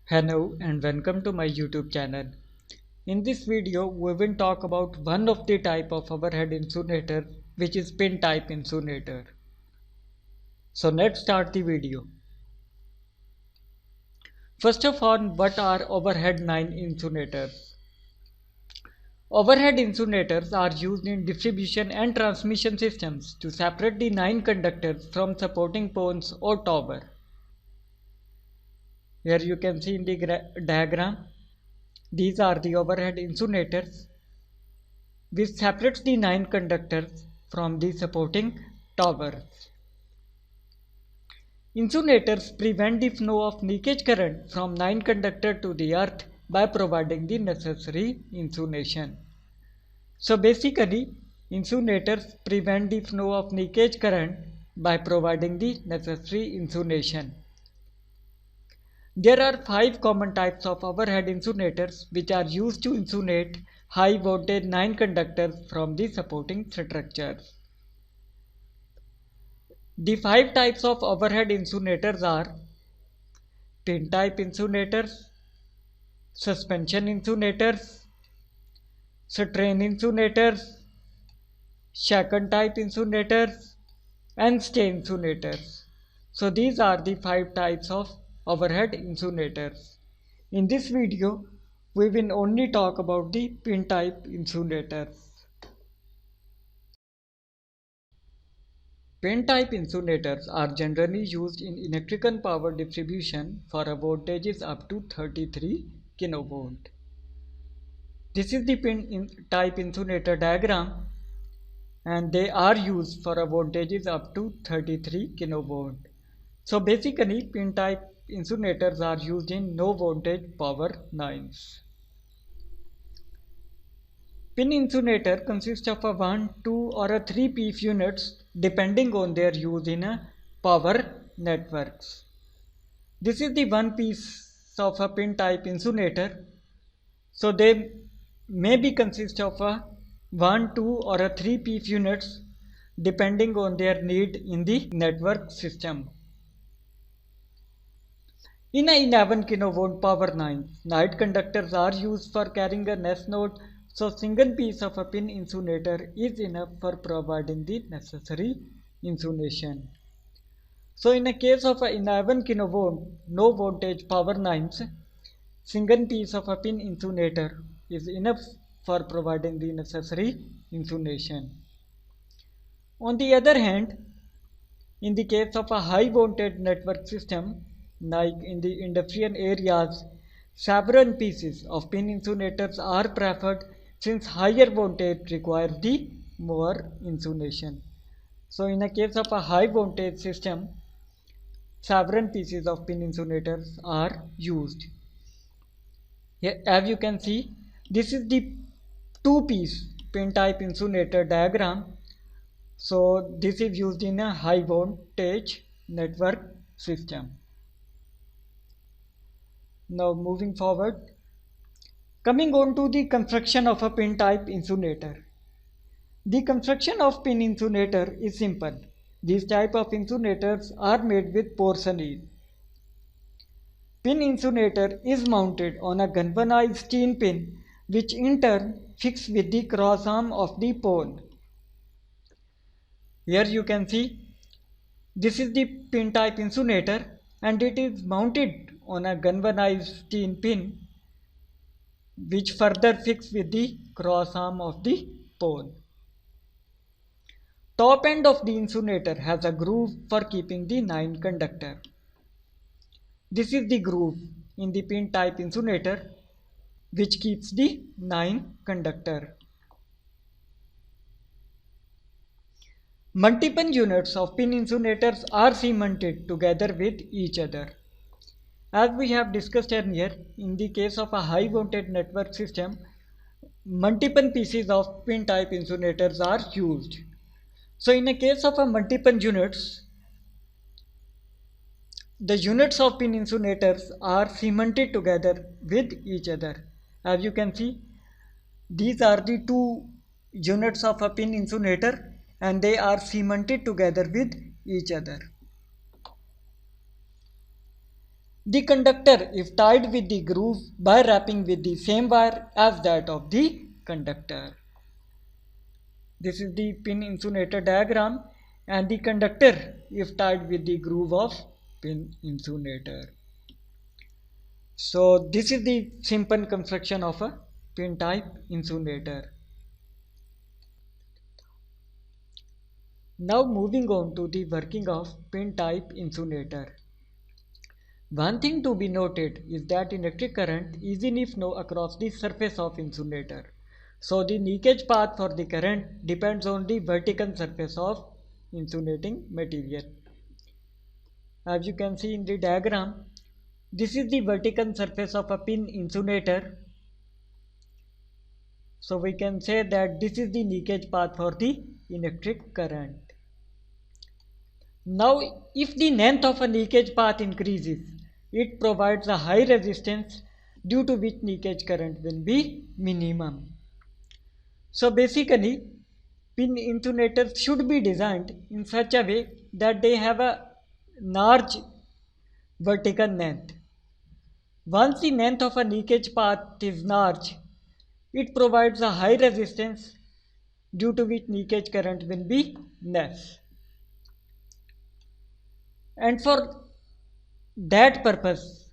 Hello and welcome to my YouTube channel. In this video, we will talk about one of the type of overhead insulator, which is pin type insulator. So let's start the video. First of all, what are overhead line insulators? Overhead insulators are used in distribution and transmission systems to separate the line conductors from supporting poles or tower. Here you can see in the diagram, these are the overhead insulators which separates the line conductors from the supporting towers. Insulators prevent the flow of leakage current from line conductor to the earth by providing the necessary insulation. So basically, insulators prevent the flow of leakage current by providing the necessary insulation. There are 5 common types of overhead insulators which are used to insulate high voltage line conductors from the supporting structures. The 5 types of overhead insulators are pin type insulators, suspension insulators, strain insulators, shaken type insulators, and stay insulators. So these are the 5 types of overhead insulators. In this video, we will only talk about the pin type insulators. Pin type insulators are generally used in electrical power distribution for a voltages up to 33 kV. This is the pin type insulator diagram, and they are used for a voltages up to 33 kV. So basically, pin type insulators are used in low voltage power lines. Pin insulator consists of a 1, 2 or a 3 piece units depending on their use in a power networks. This is the one piece of a pin type insulator. So they may be consist of a 1, 2 or a 3 piece units depending on their need in the network system. In a 11 kV power line, light conductors are used for carrying a nest node, so single piece of a pin insulator is enough for providing the necessary insulation. So in a case of a 11 kV low voltage power lines, single piece of a pin insulator is enough for providing the necessary insulation. On the other hand, in the case of a high voltage network system, like in the industrial areas, several pieces of pin insulators are preferred since higher voltage requires the more insulation. So in a case of a high voltage system, several pieces of pin insulators are used. Here, as you can see, this is the two-piece pin type insulator diagram. So this is used in a high voltage network system. Now moving forward, coming on to the construction of a pin type insulator. The construction of pin insulator is simple. These type of insulators are made with porcelain. Pin insulator is mounted on a galvanized steel pin which in turn fixed with the cross arm of the pole. Here you can see this is the pin type insulator and it is mounted on a galvanized steel pin which further fixed with the cross arm of the pole. Top end of the insulator has a groove for keeping the line conductor. This is the groove in the pin type insulator which keeps the line conductor. Multiple units of pin insulators are cemented together with each other. As we have discussed earlier, in the case of a high voltage network system, multiple pieces of pin type insulators are used. So in a case of a multiple units, the units of pin insulators are cemented together with each other. As you can see, these are the two units of a pin insulator and they are cemented together with each other. the conductor is tied with the groove by wrapping with the same wire as that of the conductor. This is the pin insulator diagram, and the conductor is tied with the groove of pin insulator. So this is the simple construction of a pin type insulator. Now moving on to the working of pin type insulator. One thing to be noted is that electric current easily flow across the surface of insulator. So the leakage path for the current depends on the vertical surface of insulating material. As you can see in the diagram, this is the vertical surface of a pin insulator. So we can say that this is the leakage path for the electric current. Now if the length of a leakage path increases, it provides a high resistance due to which leakage current will be minimum. So basically, pin insulators should be designed in such a way that they have a large vertical length. Once the length of a leakage path is large, it provides a high resistance due to which leakage current will be less. And for that purpose,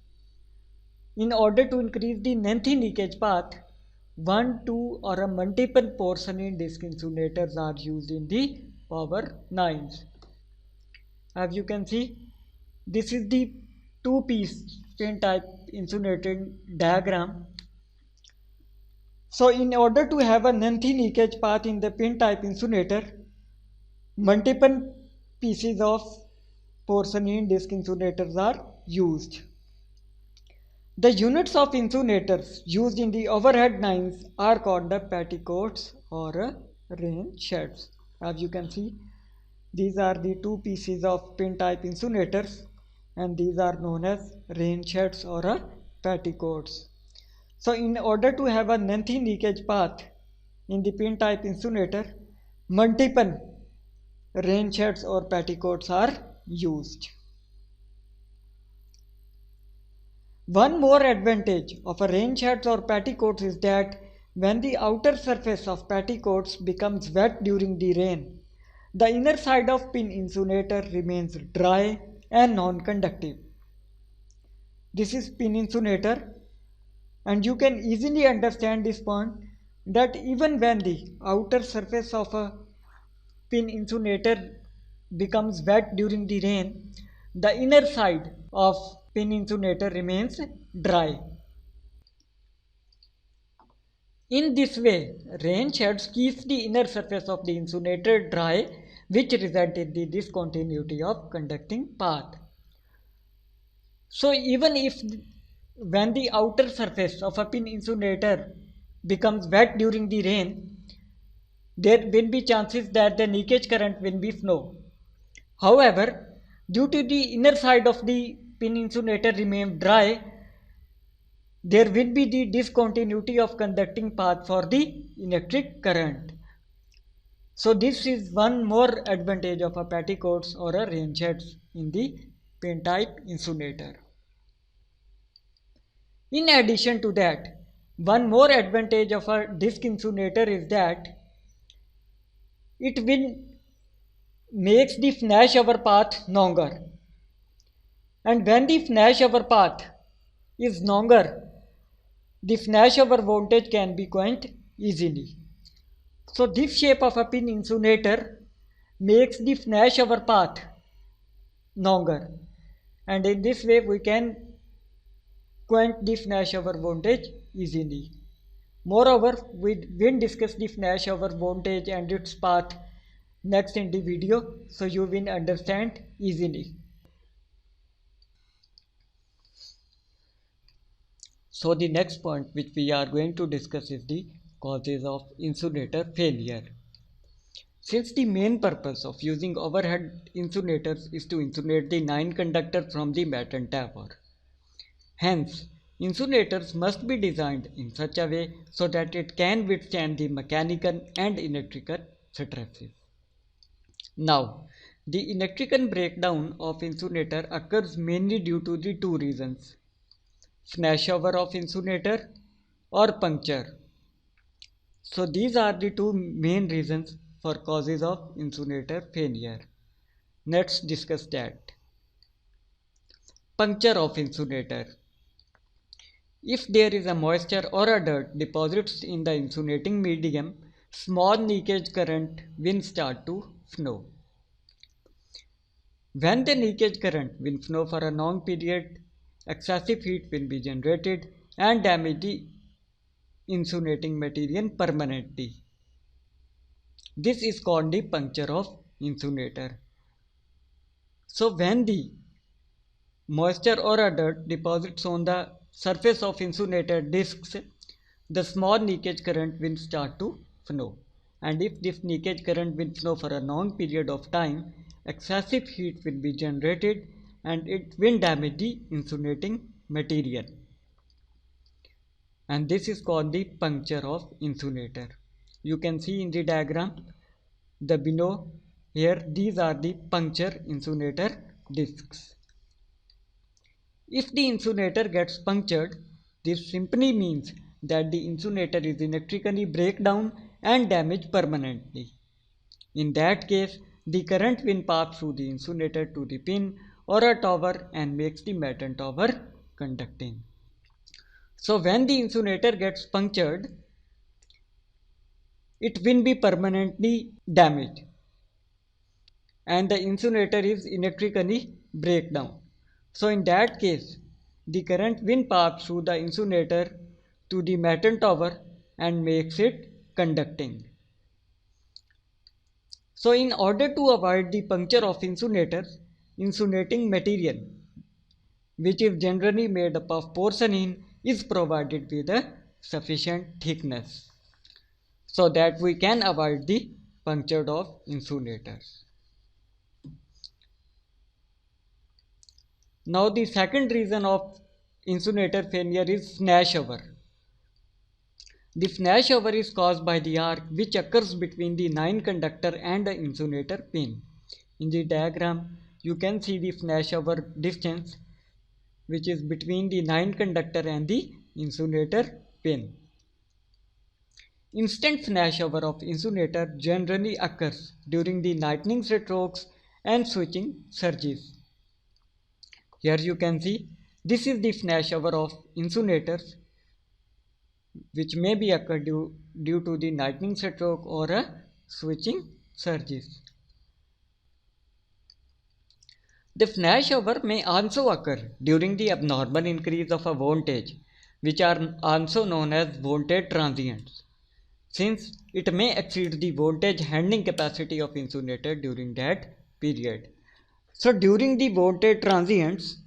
in order to increase the length in leakage path, 1, 2 or a multiple porcelain disc insulators are used in the power lines. As you can see, this is the two-piece pin type insulated diagram. So in order to have a lengthy leakage path in the pin type insulator, multiple pieces of porcelain disc insulators are used. The units of insulators used in the overhead lines are called the petticoats or rain sheds. As you can see, these are the two pieces of pin type insulators, and these are known as rain sheds or petticoats. So in order to have a lengthy leakage path in the pin type insulator, multiple rain sheds or petticoats are used. One more advantage of a rain sheds or petticoats is that when the outer surface of petticoats becomes wet during the rain, the inner side of pin insulator remains dry and non-conductive. This is pin insulator, and you can easily understand this point that even when the outer surface of a pin insulator becomes wet during the rain, the inner side of pin insulator remains dry. In this way, rain sheds keeps the inner surface of the insulator dry, which results in the discontinuity of conducting path. So even if when the outer surface of a pin insulator becomes wet during the rain, there will be chances that the leakage current will be flow. However, due to the inner side of the pin insulator remain dry, there will be the discontinuity of conducting path for the electric current. So this is one more advantage of a petticoats or a rain sheds in the pin type insulator. In addition to that, one more advantage of a disc insulator is that it will makes the flash hour path longer. And when the flash hour path is longer, the flash hour voltage can be quenched easily. So this shape of a pin insulator makes the flash hour path longer, and in this way we can quench the flash hour voltage easily. Moreover, we will discuss the flash hour voltage and its path next in the video, so you will understand easily. So the next point which we are going to discuss is the causes of insulator failure. Since the main purpose of using overhead insulators is to insulate the line conductor from the batten tower, hence insulators must be designed in such a way so that it can withstand the mechanical and electrical stresses. Now, The electrical breakdown of insulator occurs mainly due to the two reasons: flashover of insulator or puncture. So these are the two main reasons for causes of insulator failure. Let's discuss that. Puncture of insulator. If there is a moisture or a dirt deposits in the insulating medium, small leakage current will start to flow. When the leakage current will flow for a long period, excessive heat will be generated and damage the insulating material permanently. This is called the puncture of insulator. So when the moisture or a dirt deposits on the surface of insulator discs, the small leakage current will start to flow. And if this leakage current will flow for a long period of time, excessive heat will be generated and it will damage the insulating material. And this is called the puncture of insulator. You can see in the diagram the below here, these are the puncture insulator discs. If the insulator gets punctured, this simply means that the insulator is electrically breakdown and damaged permanently. In that case, the current will pass through the insulator to the pin or a tower and makes the metal tower conducting. So when the insulator gets punctured, it will be permanently damaged and the insulator is electrically breakdown. So in that case, the current will pass through the insulator to the metal tower and makes it conducting. So in order to avoid the puncture of insulators, insulating material, which is generally made up of porcelain, is provided with a sufficient thickness so that we can avoid the puncture of insulators. Now the second reason of insulator failure is flashover. The flashover is caused by the arc which occurs between the line conductor and the insulator pin. In the diagram, you can see the flashover distance which is between the line conductor and the insulator pin. Instant flashover of insulator generally occurs during the lightning strokes and switching surges. Here you can see this is the flashover of insulators which may be occur due to the lightning stroke or a switching surges. The flashover may also occur during the abnormal increase of a voltage, which are also known as voltage transients, since it may exceed the voltage handling capacity of insulator during that period. So during the voltage transients,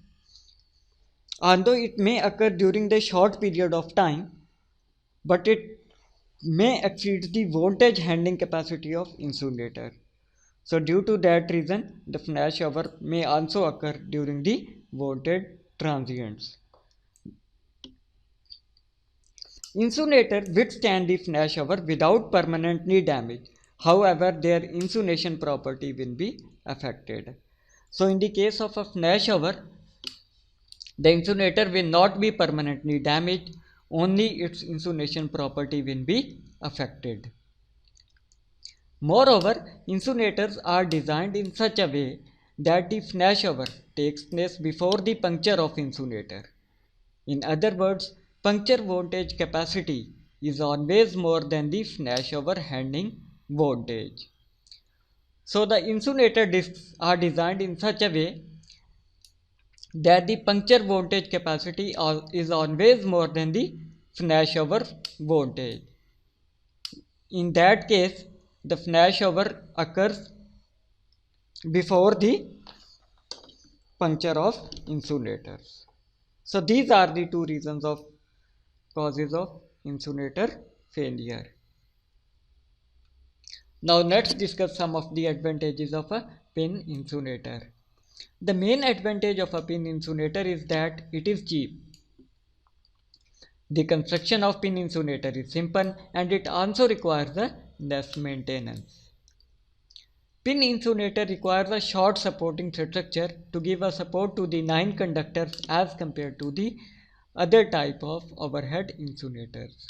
although it may occur during the short period of time, but it may exceed the voltage handling capacity of insulator. So due to that reason, the flashover may also occur during the voltage transients. Insulators withstand the flashover without permanently damage. However, their insulation property will be affected. So in the case of a flashover, the insulator will not be permanently damaged, only its insulation property will be affected. Moreover, insulators are designed in such a way that the flashover takes place before the puncture of insulator. In other words, puncture voltage capacity is always more than the flashover handling voltage. So the insulator discs are designed in such a way that the puncture voltage capacity is always more than the flashover voltage. In that case, the flashover occurs before the puncture of insulators. So these are the two reasons of causes of insulator failure. Now let's discuss some of the advantages of a pin insulator. The main advantage of a pin insulator is that it is cheap. The construction of pin insulator is simple and it also requires less maintenance. Pin insulator requires a short supporting structure to give a support to the 9 conductors as compared to the other type of overhead insulators.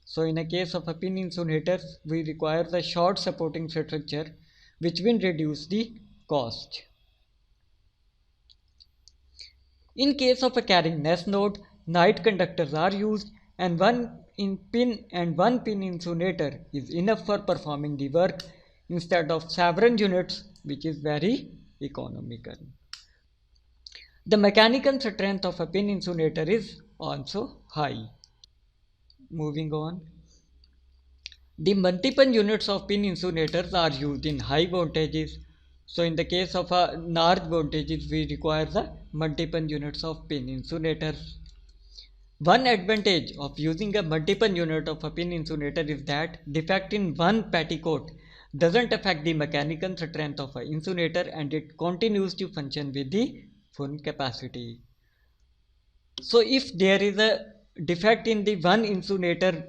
So in a case of a pin insulator, we require a short supporting structure which will reduce the cost. In case of a carrying NES node, night conductors are used and one pin insulator is enough for performing the work instead of several units, which is very economical. The mechanical strength of a pin insulator is also high. Moving on. The multiple units of pin insulators are used in high voltages. So in the case of a large voltages, we require the multiple units of pin insulators. One advantage of using a multiple unit of a pin insulator is that defect in one petticoat doesn't affect the mechanical strength of an insulator and it continues to function with the full capacity. So if there is a defect in the one insulator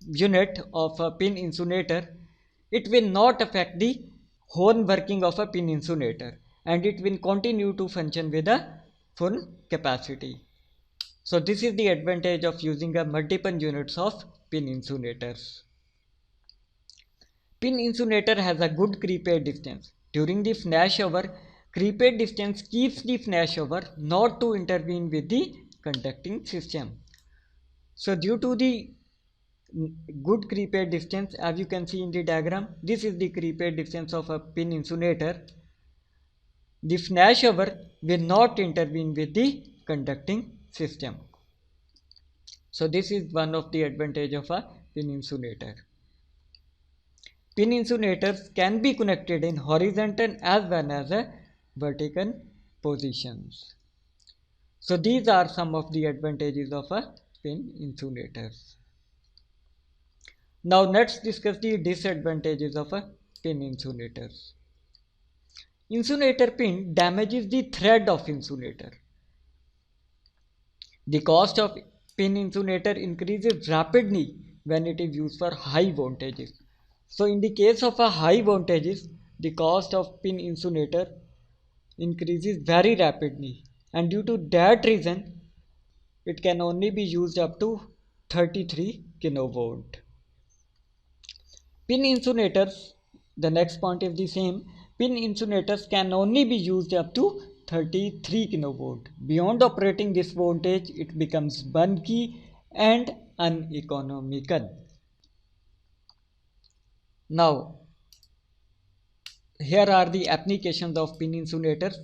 unit of a pin insulator, it will not affect the whole working of a pin insulator and it will continue to function with a full capacity. So this is the advantage of using a multiple units of pin insulators. Pin insulator has a good creepage distance. During the flash over, creepage distance keeps the flash over not to intervene with the conducting system. So due to the good creepage distance, as you can see in the diagram, this is the creepage distance of a pin insulator. The flashover will not intervene with the conducting system. So this is one of the advantage of a pin insulator. Pin insulators can be connected in horizontal as well as a vertical positions. So these are some of the advantages of a pin insulators. Now let's discuss the disadvantages of a pin insulators. Insulator pin damages the thread of insulator. The cost of pin insulator increases rapidly when it is used for high voltages. So in the case of a high voltages, the cost of pin insulator increases very rapidly, and due to that reason, it can only be used up to 33 kilovolt. Pin insulators, the next point is the same. Pin insulators can only be used up to 33 kilovolt. Beyond operating this voltage, it becomes bulky and uneconomical. Now, here are the applications of pin insulators.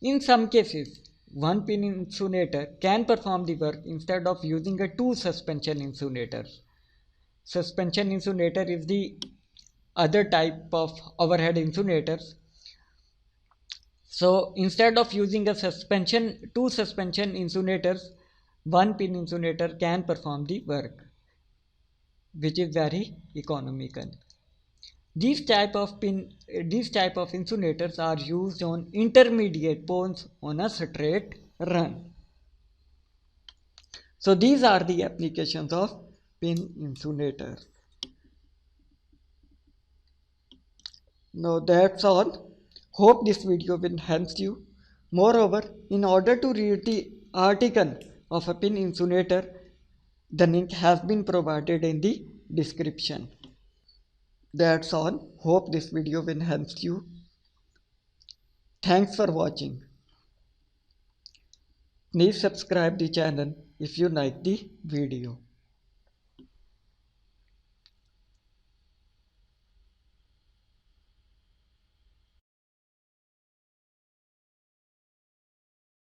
In some cases, one pin insulator can perform the work instead of using a two suspension insulators. Suspension insulator is the other type of overhead insulators. So instead of using two suspension insulators, one pin insulator can perform the work, which is very economical. These type of insulators are used on intermediate poles on a straight run. So these are the applications of pin insulators. Now that's all. Hope this video will help you. Moreover, in order to read the article of a pin insulator, the link has been provided in the description. That's all. Hope this video will help you. Thanks for watching. Please subscribe the channel if you like the video.